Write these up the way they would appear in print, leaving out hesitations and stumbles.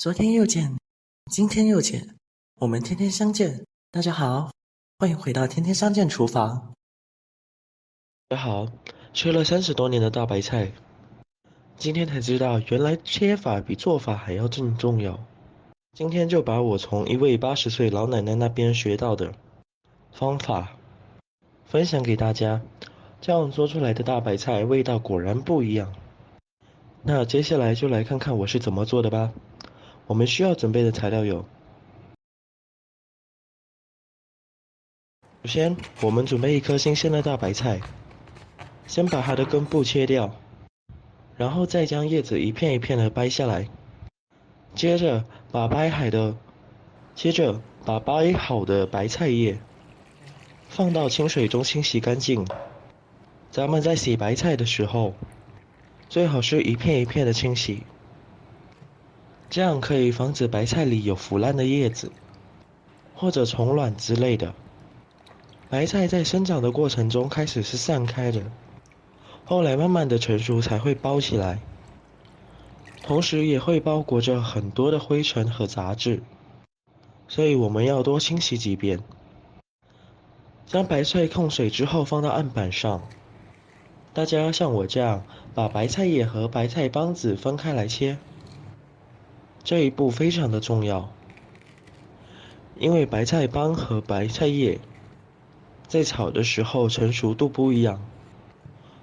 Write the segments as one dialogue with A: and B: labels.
A: 昨天又见，今天又见，我们天天相见。大家好，欢迎回到天天相见厨房。
B: 大家好，吃了30多年的大白菜，今天才知道原来切法比做法还要更重要。今天就把我从一位80岁老奶奶那边学到的方法分享给大家，这样做出来的大白菜味道果然不一样。那接下来就来看看我是怎么做的吧。我们需要准备的材料有：首先，我们准备一颗新鲜的大白菜，先把它的根部切掉，然后再将叶子一片一片的掰下来，接着把掰好的白菜叶放到清水中清洗干净。咱们在洗白菜的时候，最好是一片一片的清洗，这样可以防止白菜里有腐烂的叶子或者虫卵之类的。白菜在生长的过程中开始是散开的，后来慢慢的成熟才会包起来，同时也会包裹着很多的灰尘和杂质，所以我们要多清洗几遍。将白菜控水之后放到案板上，大家像我这样把白菜叶和白菜帮子分开来切，这一步非常的重要，因为白菜帮和白菜叶在炒的时候成熟度不一样，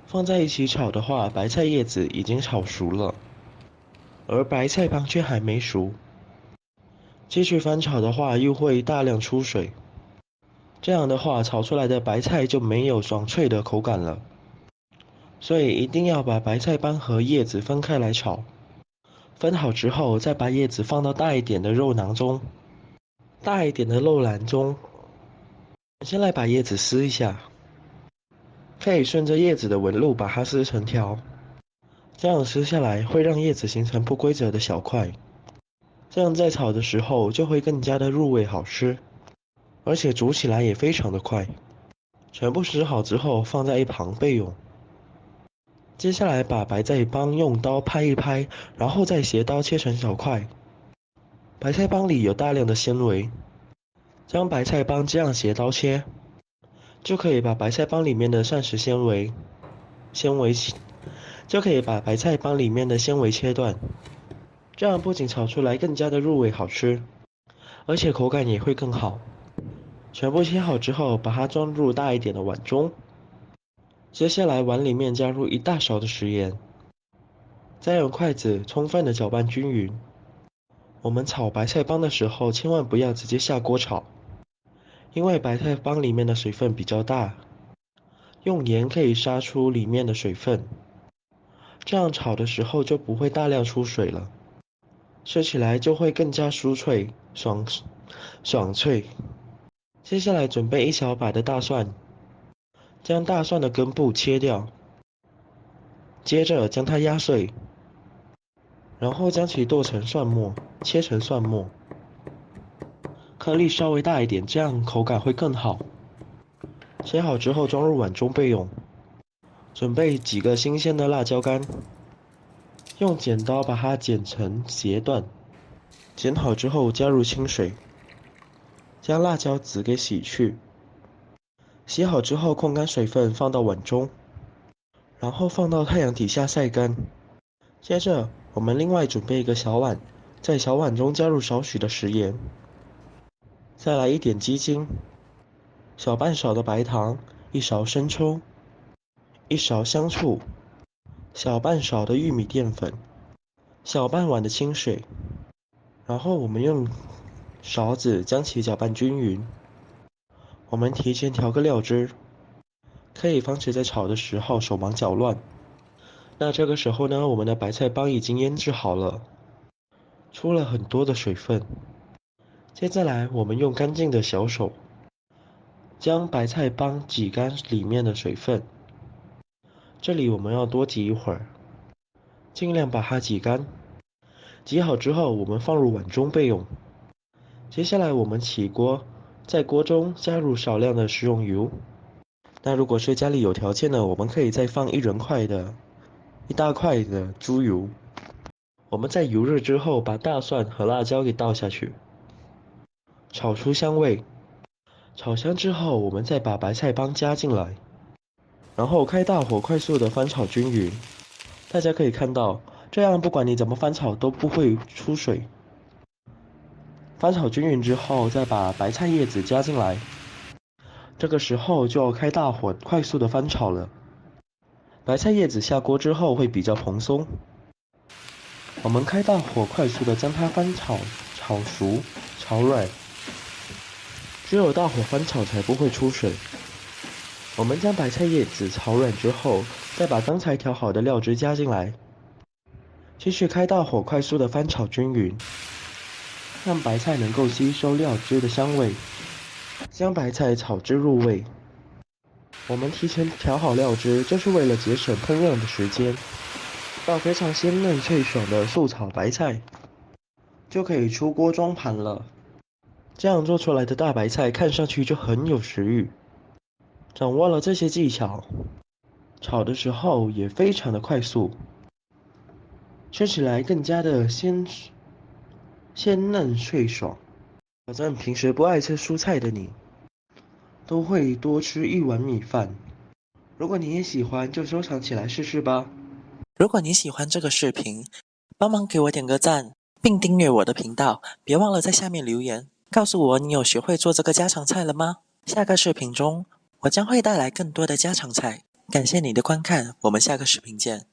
B: 放在一起炒的话，白菜叶子已经炒熟了，而白菜帮却还没熟，继续翻炒的话又会大量出水，这样的话炒出来的白菜就没有爽脆的口感了。所以一定要把白菜帮和叶子分开来炒，分好之后再把叶子放到大一点的肉囊中。先来把叶子撕一下，可以顺着叶子的纹路把它撕成条，这样撕下来会让叶子形成不规则的小块，这样在炒的时候就会更加的入味好吃，而且煮起来也非常的快。全部撕好之后放在一旁备用。接下来把白菜帮用刀拍一拍，然后再斜刀切成小块。白菜帮里有大量的纤维，将白菜帮这样斜刀切，就可以把白菜帮里面的膳食纤维切断。这样不仅炒出来更加的入味好吃，而且口感也会更好。全部切好之后，把它装入大一点的碗中。接下来碗里面加入1大勺的食盐，再用筷子充分的搅拌均匀。我们炒白菜帮的时候，千万不要直接下锅炒，因为白菜帮里面的水分比较大，用盐可以杀出里面的水分，这样炒的时候就不会大量出水了，吃起来就会更加酥脆、爽脆。接下来准备1小把的大蒜，将大蒜的根部切掉，接着将它压碎，然后将其切成蒜末，颗粒稍微大一点，这样口感会更好。切好之后装入碗中备用。准备几个新鲜的辣椒干，用剪刀把它剪成斜段，剪好之后加入清水，将辣椒籽给洗去。洗好之后控干水分放到碗中，然后放到太阳底下晒干。接着我们另外准备一个小碗，在小碗中加入少许的食盐，再来1点鸡精，小半勺的白糖，1勺生抽，1勺香醋，小半勺的玉米淀粉，小半碗的清水，然后我们用勺子将其搅拌均匀。我们提前调个料汁，可以防止在炒的时候手忙脚乱。那这个时候呢，我们的白菜帮已经腌制好了，出了很多的水分。接下来我们用干净的小手将白菜帮挤干里面的水分，这里我们要多挤一会儿，尽量把它挤干。挤好之后我们放入碗中备用。接下来我们起锅，在锅中加入少量的食用油。那如果是家里有条件的，我们可以再放一大块的猪油。我们在油热之后，把大蒜和辣椒给倒下去，炒出香味。炒香之后，我们再把白菜帮加进来，然后开大火快速的翻炒均匀。大家可以看到，这样不管你怎么翻炒都不会出水。翻炒均匀之后，再把白菜叶子加进来，这个时候就要开大火快速的翻炒了。白菜叶子下锅之后会比较蓬松，我们开大火快速的将它翻炒、炒熟、炒软，只有大火翻炒才不会出水。我们将白菜叶子炒软之后，再把刚才调好的料汁加进来，继续开大火快速的翻炒均匀，让白菜能够吸收料汁的香味，将白菜炒至入味。我们提前调好料汁，就是为了节省烹饪的时间。到非常鲜嫩脆爽的素炒白菜，就可以出锅装盘了。这样做出来的大白菜看上去就很有食欲。掌握了这些技巧，炒的时候也非常的快速，吃起来更加的鲜嫩脆爽。保证平时不爱吃蔬菜的你，都会多吃一碗米饭。如果你也喜欢，就收藏起来试试吧。
A: 如果你喜欢这个视频，帮忙给我点个赞，并订阅我的频道，别忘了在下面留言，告诉我你有学会做这个家常菜了吗？下个视频中，我将会带来更多的家常菜。感谢你的观看，我们下个视频见。